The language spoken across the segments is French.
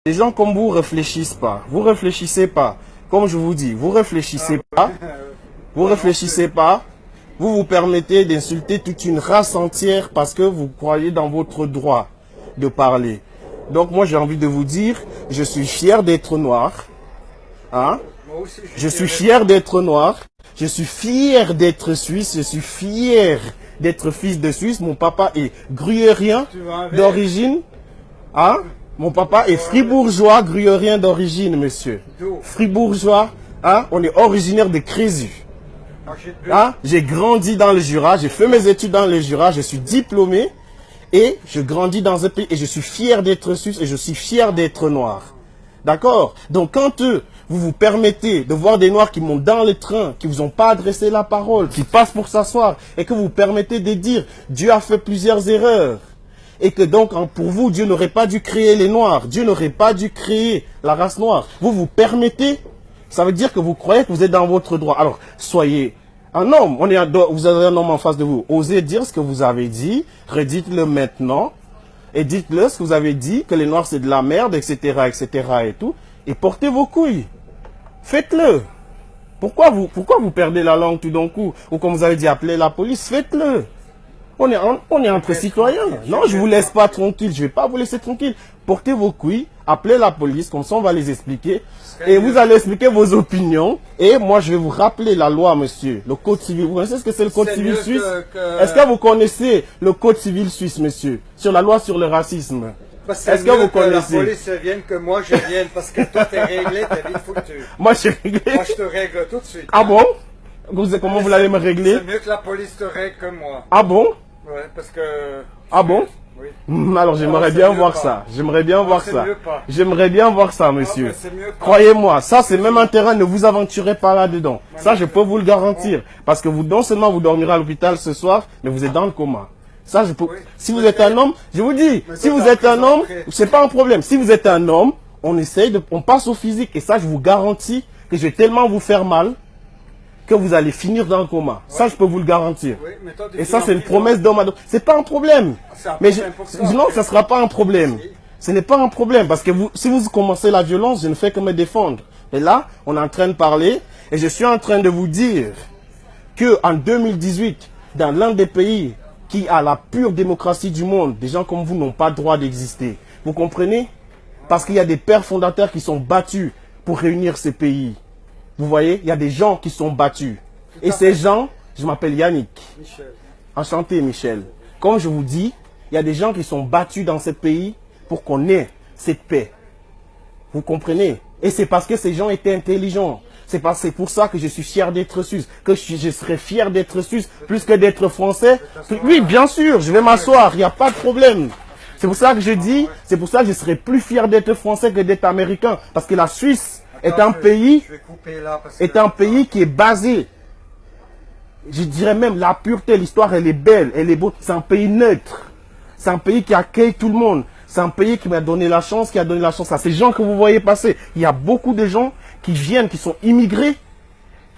Les gens comme vous réfléchissent pas. Vous réfléchissez pas. Comme je vous dis, vous réfléchissez pas. Vous réfléchissez pas. Vous vous permettez d'insulter toute une race entière parce que vous croyez dans votre droit de parler. Donc moi j'ai envie de vous dire, je suis fier d'être noir. Hein? Je suis fier d'être noir. Je suis fier d'être suisse. Je suis fier d'être fils de Suisse. Mon papa est gruyérien d'origine. Hein? Mon papa est fribourgeois, gruyérien d'origine, monsieur. Fribourgeois, hein? On est originaire de Crézu. Hein? J'ai grandi dans le Jura, j'ai fait mes études dans le Jura, je suis diplômé et je grandis dans un pays et je suis fier d'être suisse et je suis fier d'être noir. D'accord? Donc quand vous vous permettez de voir des noirs qui montent dans le train, qui vous ont pas adressé la parole, qui passent pour s'asseoir et que vous vous permettez de dire Dieu a fait plusieurs erreurs. Et que donc, pour vous, Dieu n'aurait pas dû créer les Noirs. Dieu n'aurait pas dû créer la race noire. Vous vous permettez, ça veut dire que vous croyez que vous êtes dans votre droit. Alors, soyez un homme. Vous avez un homme en face de vous. Osez dire ce que vous avez dit. Redites-le maintenant. Et dites-le ce que vous avez dit, que les Noirs c'est de la merde, etc., etc. et tout. Et portez vos couilles. Faites-le. Pourquoi vous perdez la langue tout d'un coup? Ou comme vous avez dit, appelez la police. Faites-le. On est entre citoyens. Non, je vous laisse pas tranquille. Je vais pas vous laisser tranquille. Portez vos couilles, appelez la police, comme ça on va les expliquer. Et vous allez expliquer vos opinions. Et moi, je vais vous rappeler la loi, monsieur. Le code civil. Vous connaissez ce que c'est le code civil suisse? Est-ce que vous connaissez le code civil suisse, monsieur? Sur la loi sur le racisme. Est-ce que vous connaissez? La police vienne que moi je vienne parce que toi t'es réglé, t'es vite foutu. Moi je suis réglé. Moi je te règle tout de suite. Ah bon? Comment vous allez me régler? C'est mieux que la police te règle que moi. Ah bon? Ouais, parce que... Ah bon? Oui. Alors j'aimerais bien voir ça. J'aimerais bien voir ça. J'aimerais bien voir ça, monsieur. Croyez-moi, ça c'est même un terrain, ne vous aventurez pas là-dedans. Ça je peux vous le garantir. Parce que vous, non seulement vous dormirez à l'hôpital ce soir, mais vous êtes dans le coma. Ça je peux... Si vous êtes un homme, je vous dis, si vous êtes un homme, c'est pas un problème. Si vous êtes un homme, on passe au physique. Et ça je vous garantis que je vais tellement vous faire mal que vous allez finir dans le coma. Ça, je peux vous le garantir. Oui, et ça, c'est une promesse d'homme à homme. C'est pas un problème. Mais non, ça sera pas un problème. Ce n'est pas un problème. Parce que si vous commencez la violence, je ne fais que me défendre. Et là, on est en train de parler. Et je suis en train de vous dire que en 2018, dans l'un des pays qui a la pure démocratie du monde, des gens comme vous n'ont pas le droit d'exister. Vous comprenez? Parce qu'il y a des pères fondateurs qui sont battus pour réunir ces pays. Vous voyez, il y a des gens qui sont battus. Et ces gens, je m'appelle Yannick. Michel. Enchanté, Michel. Comme je vous dis, il y a des gens qui sont battus dans ce pays pour qu'on ait cette paix. Vous comprenez? Et c'est parce que ces gens étaient intelligents. C'est pour ça que je suis fier d'être suisse. Que je serais fier d'être suisse plus que d'être français. Oui, bien sûr, je vais m'asseoir, il n'y a pas de problème. C'est pour ça que je dis, c'est pour ça que je serais plus fier d'être français que d'être américain. Parce que la Suisse est un pays qui est basé, je dirais même la pureté, l'histoire elle est belle, elle est beau. C'est un pays neutre, c'est un pays qui accueille tout le monde, c'est un pays qui m'a donné la chance, qui a donné la chance à ces gens que vous voyez passer. Il y a beaucoup de gens qui viennent, qui sont immigrés,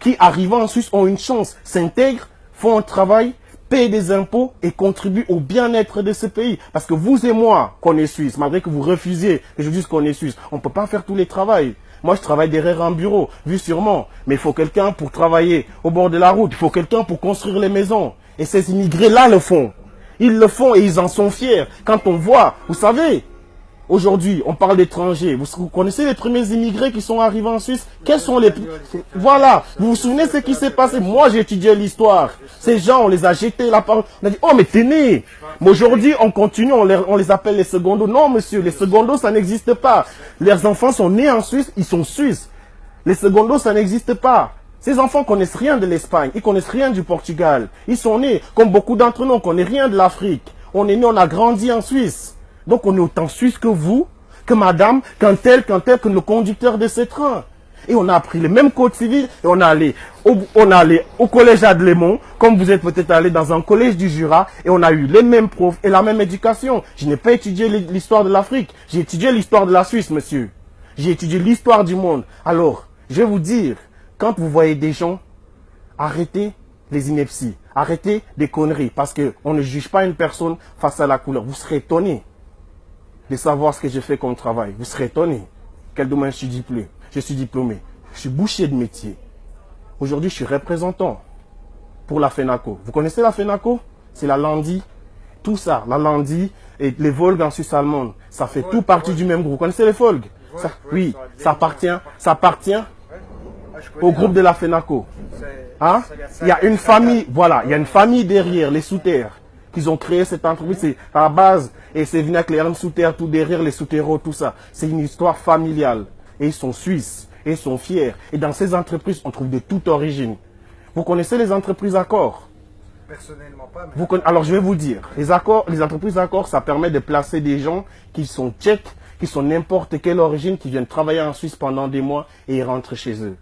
qui arrivant en Suisse ont une chance, s'intègrent, font un travail, payent des impôts et contribuent au bien-être de ce pays. Parce que vous et moi, qu'on est suisse, malgré que vous refusiez que je dise qu'on est suisse, on ne peut pas faire tous les travails. Moi, je travaille derrière un bureau, vu sûrement. Mais il faut quelqu'un pour travailler au bord de la route. Il faut quelqu'un pour construire les maisons. Et ces immigrés-là le font. Ils le font et ils en sont fiers. Quand on voit, vous savez, aujourd'hui, on parle d'étrangers. Vous connaissez les premiers immigrés qui sont arrivés en Suisse? Quels sont les... Voilà. Vous vous souvenez de ce qui s'est passé? Moi, j'ai étudié l'histoire. Ces gens, on les a jetés la parole. On a dit, oh, mais t'es né. Mais aujourd'hui, on continue, on les appelle les secondos. Non, monsieur, les secondos, ça n'existe pas. Leurs enfants sont nés en Suisse, ils sont suisses. Les secondos, ça n'existe pas. Ces enfants connaissent rien de l'Espagne, ils connaissent rien du Portugal. Ils sont nés, comme beaucoup d'entre nous, on connaît rien de l'Afrique. On est né, on a grandi en Suisse. Donc on est autant suisse que vous, que madame, qu'un tel, que le conducteur de ce train. Et on a appris le même code civil et on est allé au collège Adlémont, comme vous êtes peut-être allé dans un collège du Jura, et on a eu les mêmes profs et la même éducation. Je n'ai pas étudié l'histoire de l'Afrique, j'ai étudié l'histoire de la Suisse, monsieur. J'ai étudié l'histoire du monde. Alors, je vais vous dire, quand vous voyez des gens, arrêtez les inepties, arrêtez des conneries, parce qu'on ne juge pas une personne face à la couleur. Vous serez étonné. de savoir ce que j'ai fait comme travail. Vous serez étonné. Quel domaine je suis diplômé? Je suis diplômé. Je suis boucher de métier. Aujourd'hui, je suis représentant pour la FENACO. Vous connaissez la FENACO? C'est la Landi. Tout ça, la Landi et les Volgues en Suisse allemande, ça fait tout partie du même groupe. Vous connaissez les Volgues? Oui, ça appartient au groupe de la FENACO. Hein? Il y a une famille, voilà, il y a une famille derrière, les sous-terres, qui ont créé cette entreprise. C'est à la base, et c'est venu avec les armes sous-terres, tout derrière, les sous-terreaux, tout ça. C'est une histoire familiale. Et ils sont suisses, et ils sont fiers. Et dans ces entreprises, on trouve de toute origine. Vous connaissez les entreprises accords? Personnellement pas. Mais... Alors je vais vous dire, les entreprises accords, ça permet de placer des gens qui sont tchèques, qui sont n'importe quelle origine, qui viennent travailler en Suisse pendant des mois et ils rentrent chez eux.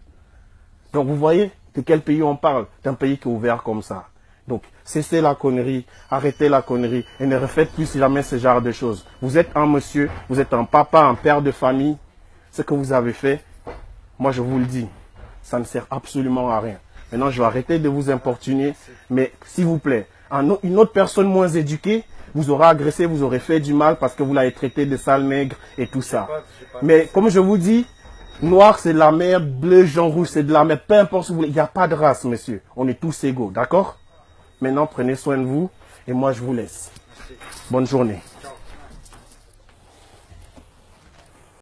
Donc vous voyez de quel pays on parle? D'un pays qui est ouvert comme ça. Donc cessez la connerie, arrêtez la connerie et ne refaites plus jamais ce genre de choses. Vous êtes un monsieur, vous êtes un papa, un père de famille. Ce que vous avez fait, moi je vous le dis, ça ne sert absolument à rien. Maintenant, je vais arrêter de vous importuner, mais s'il vous plaît, une autre personne moins éduquée vous aura agressé, vous aurez fait du mal parce que vous l'avez traité de sale nègre et tout ça. Mais comme je vous dis, noir c'est de la merde, bleu, jaune, rouge c'est de la merde, peu importe ce que vous voulez, il n'y a pas de race, monsieur. On est tous égaux, d'accord? Maintenant, prenez soin de vous et moi je vous laisse. Bonne journée.